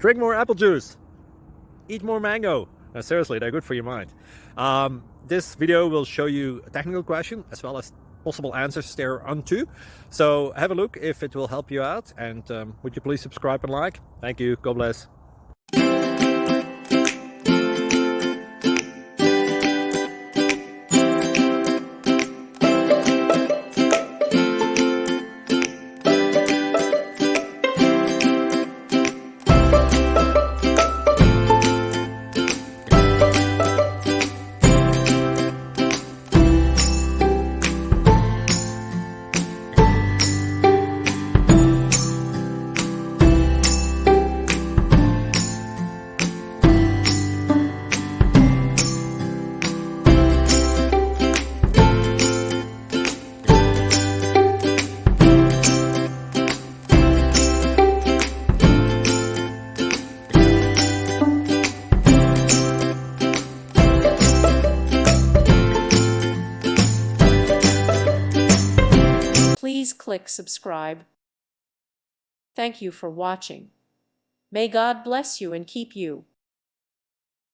drink more apple juice, eat more mango. No, seriously, they're good for your mind. This video will show you a technical question as well as possible answers thereunto. So have a look if it will help you out, and would you please subscribe and like? Thank you. God bless. Please click subscribe. Thank you for watching. May God bless you and keep you.